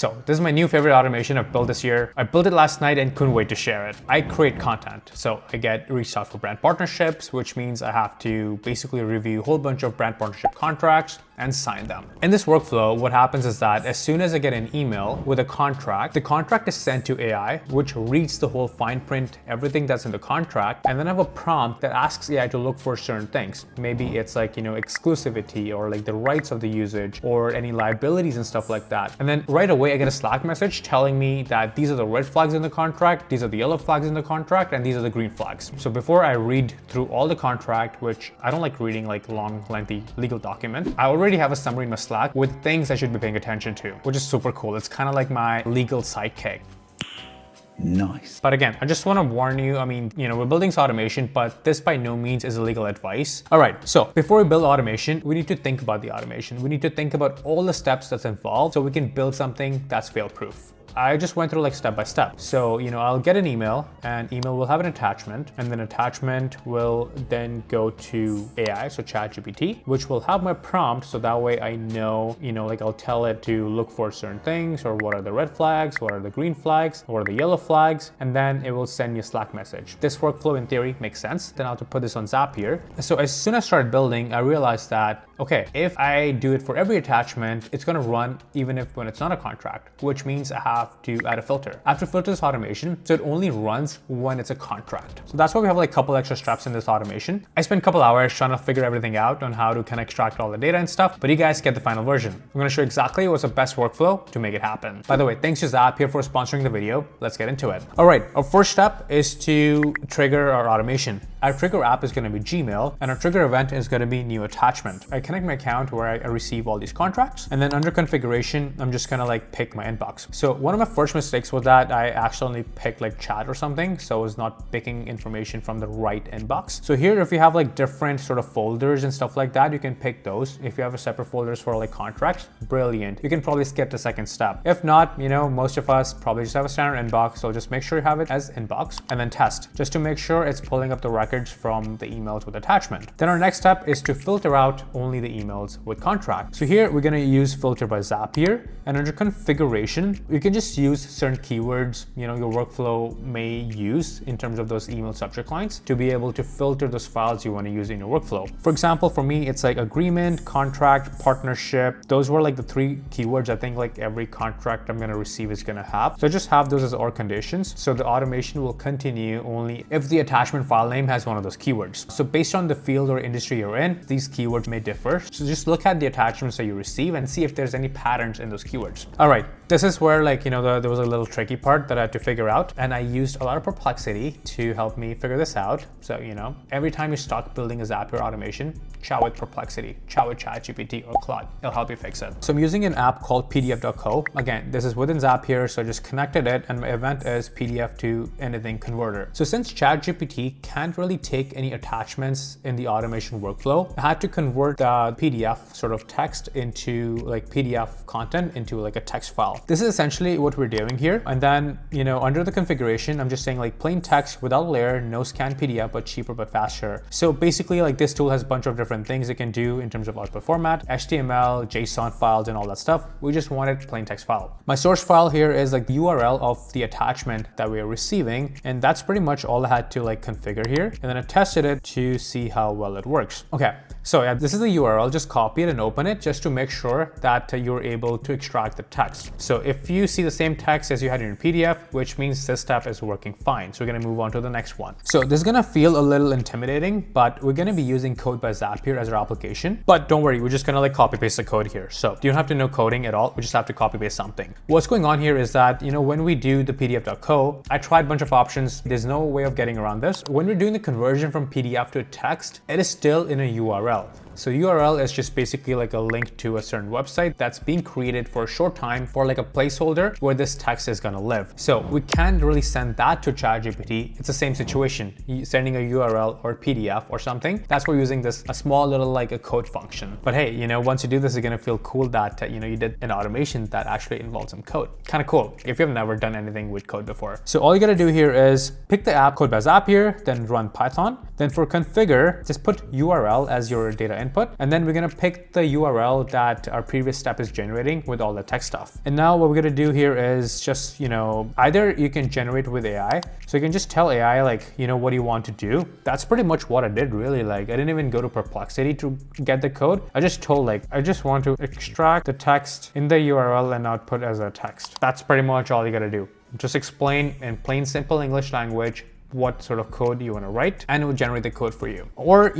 So this is my new favorite automation I've built this year. I built it last night and couldn't wait to share it. I create content. So I get reached out for brand partnerships, which means I have to basically review a whole bunch of brand partnership contracts and sign them. In this workflow, what happens is that as soon as I get an email with a contract, the contract is sent to AI, which reads the whole fine print, everything that's in the contract, and then I have a prompt that asks AI to look for certain things. Maybe it's like, exclusivity or like the rights of the usage or any liabilities and stuff like that. And then right away, I get a Slack message telling me that these are the red flags in the contract, these are the yellow flags in the contract, and these are the green flags. So before I read through all the contract, which I don't like reading like long, lengthy legal documents, I already have a summary in my Slack with things I should be paying attention to, which is super cool. It's kind of like my legal sidekick. Nice. But again, I just want to warn you, we're building this automation, but this by no means is legal advice. All right, so before we build automation, we need to think about the automation. We need to think about all the steps that's involved so we can build something that's fail-proof. I just went through like step by step. So, I'll get an email and email will have an attachment, and then attachment will then go to AI, so ChatGPT, which will have my prompt. So that way I know, I'll tell it to look for certain things, or what are the red flags, what are the green flags, what are the yellow flags, and then it will send me a Slack message. This workflow in theory makes sense. Then I'll have to put this on Zapier. So as soon as I started building, I realized that, okay, if I do it for every attachment, it's gonna run even when it's not a contract, which means I have to add a filter. I have to filter this automation so it only runs when it's a contract. So that's why we have like a couple extra steps in this automation. I spent a couple hours trying to figure everything out on how to kind of extract all the data and stuff, but you guys get the final version. I'm gonna show you exactly what's the best workflow to make it happen. By the way, thanks to Zapier for sponsoring the video. Let's get into it. All right, our first step is to trigger our automation. Our trigger app is going to be Gmail, and our trigger event is going to be new attachment. I connect my account where I receive all these contracts, and then under configuration, I'm just going to like pick my inbox. So one of my first mistakes was that I accidentally picked like chat or something, so I was not picking information from the right inbox. So here, if you have like different sort of folders and stuff like that, you can pick those. If you have a separate folders for like contracts, brilliant. You can probably skip the second step. If not, most of us probably just have a standard inbox, so just make sure you have it as inbox, and then test, just to make sure it's pulling up the records from the emails with attachment. Then our next step is to filter out only the emails with contract. So here we're going to use filter by Zapier, and under configuration, you can just use certain keywords, your workflow may use in terms of those email subject lines to be able to filter those files you want to use in your workflow. For example, for me, it's like agreement, contract, partnership. Those were like the 3 keywords I think like every contract I'm going to receive is going to have. So just have those as OR conditions. So the automation will continue only if the attachment file name has one of those keywords. So based on the field or industry you're in, these keywords may differ. So just look at the attachments that you receive and see if there's any patterns in those keywords. All right, this is where there was a little tricky part that I had to figure out, and I used a lot of Perplexity to help me figure this out. So, every time you're stuck building a Zapier automation, chat with Perplexity, chat with ChatGPT or Claude. It'll help you fix it. So I'm using an app called pdf.co. Again, this is within Zapier, so I just connected it, and my event is PDF to anything converter. So since ChatGPT can't really take any attachments in the automation workflow, I had to convert the PDF sort of text into like PDF content into like a text file. This is essentially what we're doing here. And then, under the configuration, I'm just saying like plain text without layer, no scan PDF, but cheaper but faster. So basically like this tool has a bunch of different things it can do in terms of output format, HTML, JSON files, and all that stuff. We just wanted plain text file. My source file here is like the URL of the attachment that we are receiving. And that's pretty much all I had to like configure here. And then I tested it to see how well it works. Okay, so yeah, this is the URL. Just copy it and open it just to make sure that you're able to extract the text. So if you see the same text as you had in your PDF, which means this step is working fine. So we're gonna move on to the next one. So this is gonna feel a little intimidating, but we're gonna be using Code by Zapier as our application. But don't worry, we're just gonna like copy paste the code here. So you don't have to know coding at all. We just have to copy paste something. What's going on here is that, when we do the pdf.co, I tried a bunch of options. There's no way of getting around this. When we're doing the conversion from PDF to text, it is still in a URL. So URL is just basically like a link to a certain website that's being created for a short time for like a placeholder where this text is gonna live. So we can't really send that to ChatGPT. It's the same situation, sending a URL or PDF or something. That's why we're using this, a small little like a code function. But hey, once you do this, you're gonna feel cool that, you did an automation that actually involves some code. Kind of cool if you've never done anything with code before. So all you gotta do here is pick the app Code by Zapier, then run Python. Then for configure, just put URL as your data input. input. And then we're gonna pick the URL that our previous step is generating with all the text stuff. And now what we're gonna do here is just, either you can generate with AI. So you can just tell AI like, what do you want to do? That's pretty much what I did really. Like I didn't even go to Perplexity to get the code. I just told like, I just want to extract the text in the URL and output as a text. That's pretty much all you gotta do. Just explain in plain simple English language what sort of code you want to write, and it will generate the code for you. Or,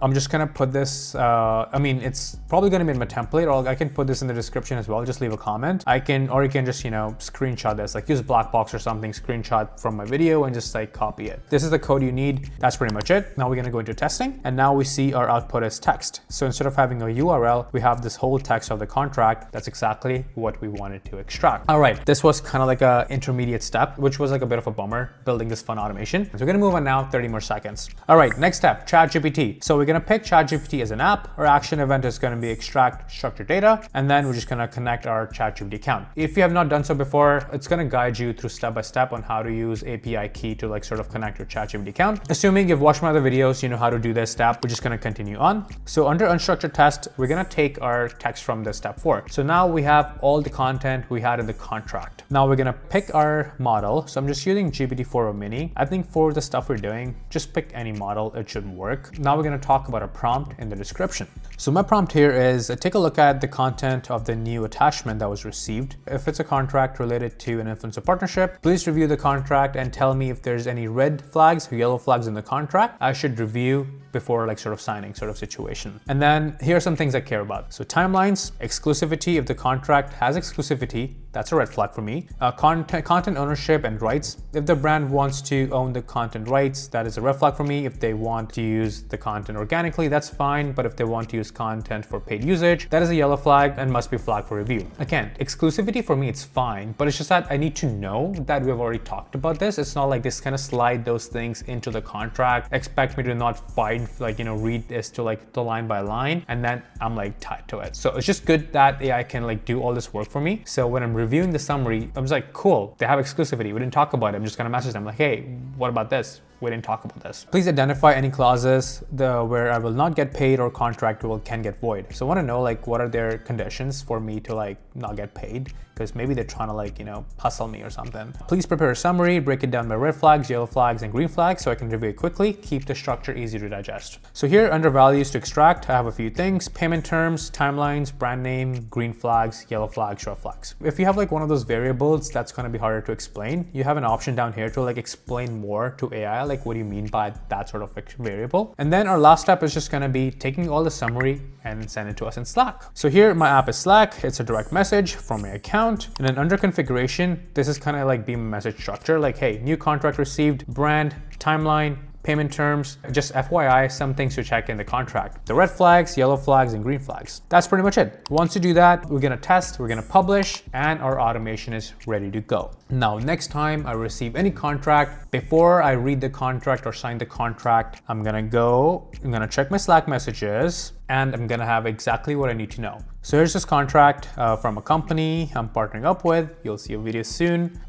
I'm just gonna put this, it's probably gonna be in my template, or I can put this in the description as well. Just leave a comment. Or you can just, screenshot this, like use Blackbox or something, screenshot from my video and just like copy it. This is the code you need. That's pretty much it. Now we're gonna go into testing, and now we see our output as text. So instead of having a URL, we have this whole text of the contract. That's exactly what we wanted to extract. All right, this was kind of like a intermediate step, which was like a bit of a bummer, building this fun automation. So we're gonna move on now, 30 more seconds. All right, next step, ChatGPT. So we're gonna pick ChatGPT as an app. Our action event is gonna be extract structured data, and then we're just gonna connect our ChatGPT account. If you have not done so before, it's gonna guide you through step by step on how to use API key to like sort of connect your ChatGPT account. Assuming you've watched my other videos, you know how to do this step. We're just gonna continue on. So under unstructured test, we're gonna take our text from this step 4. So now we have all the content we had in the contract. Now we're gonna pick our model. So I'm just using GPT-4o Mini. I think for the stuff we're doing, just pick any model, it should work. Now we're gonna talk about a prompt in the description. So my prompt here is take a look at the content of the new attachment that was received. If it's a contract related to an influencer partnership, please review the contract and tell me if there's any red flags or yellow flags in the contract I should review before like sort of signing sort of situation. And then here are some things I care about. So timelines, exclusivity. If the contract has exclusivity, that's a red flag for me. Content ownership and rights. If the brand wants to own the content rights, that is a red flag for me. If they want to use the content organically, that's fine. But if they want to use content for paid usage, that is a yellow flag and must be flagged for review. Again, exclusivity for me, it's fine, but it's just that I need to know that we've already talked about this. It's not like this kind of slide those things into the contract, expect me to not find, read this to like the line by line, and then I'm like tied to it. So it's just good that AI can like do all this work for me. So when I'm reviewing the summary, I'm just like, cool, they have exclusivity. We didn't talk about it. I'm just gonna message them like, hey, what about this? We didn't talk about this. Please identify any clauses where I will not get paid or contract can get void. So I want to know like what are their conditions for me to like not get paid, because maybe they're trying to like, hustle me or something. Please prepare a summary, break it down by red flags, yellow flags, and green flags so I can review it quickly. Keep the structure easy to digest. So here under values to extract, I have a few things: payment terms, timelines, brand name, green flags, yellow flags, red flags. If you have like one of those variables that's going to be harder to explain, you have an option down here to like explain more to AI, like what do you mean by that sort of variable. And then our last step is just going to be taking all the summary and send it to us in Slack. So here my app is Slack. It's a direct message from my account. And then under configuration, this is kind of like being a message structure, like, hey, new contract received, brand, timeline, payment terms. Just FYI, some things to check in the contract: the red flags, yellow flags, and green flags. That's pretty much it. Once you do that, we're gonna test, we're gonna publish, and our automation is ready to go. Now, next time I receive any contract, before I read the contract or sign the contract, I'm gonna check my Slack messages, and I'm gonna have exactly what I need to know. So here's this contract from a company I'm partnering up with. You'll see a video soon.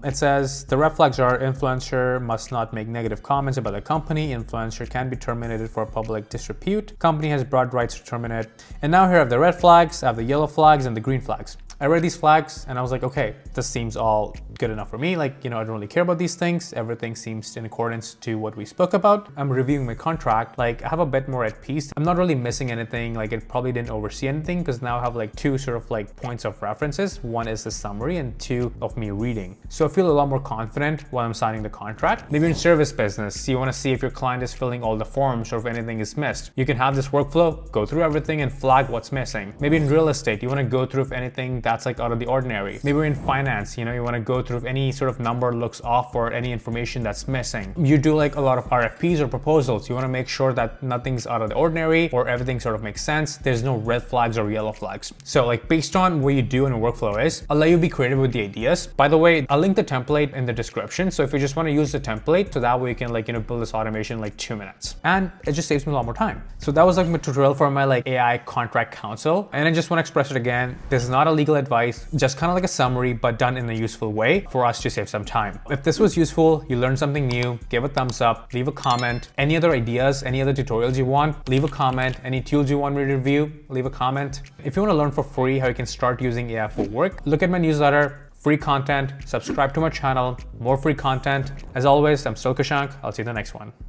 It says the red flags are: influencer must not make negative comments about the company. Influencer can be terminated for public disrepute. Company has broad rights to terminate. And now here I have the red flags, I have the yellow flags, and the green flags. I read these flags and I was like, okay, this seems all good enough for me. Like, I don't really care about these things. Everything seems in accordance to what we spoke about. I'm reviewing my contract. Like, I have a bit more at peace. I'm not really missing anything. Like, it probably didn't oversee anything because now I have like two sort of like points of references. One is the summary and two of me reading. So I feel a lot more confident while I'm signing the contract. Maybe in service business, you want to see if your client is filling all the forms or if anything is missed. You can have this workflow, go through everything and flag what's missing. Maybe in real estate, you want to go through if anything that's like out of the ordinary. Maybe in finance, you want to go through if any sort of number looks off or any information that's missing. You do like a lot of RFPs or proposals. You want to make sure that nothing's out of the ordinary or everything sort of makes sense. There's no red flags or yellow flags. So like based on what you do in a workflow is, I'll let you be creative with the ideas. By the way, I'll link the template in the description. So if you just want to use the template, so that way you can like, build this automation in like 2 minutes. And it just saves me a lot more time. So that was like my tutorial for my like AI contract counsel. And I just want to express it again. This is not a legal advice, just kind of like a summary, but done in a useful way for us to save some time. If this was useful, you learned something new, give a thumbs up, leave a comment. Any other ideas, any other tutorials you want, leave a comment. Any tools you want me to review, leave a comment. If you want to learn for free how you can start using AI for work, look at my newsletter, free content, subscribe to my channel, more free content. As always, I'm still Kashank. I'll see you in the next one.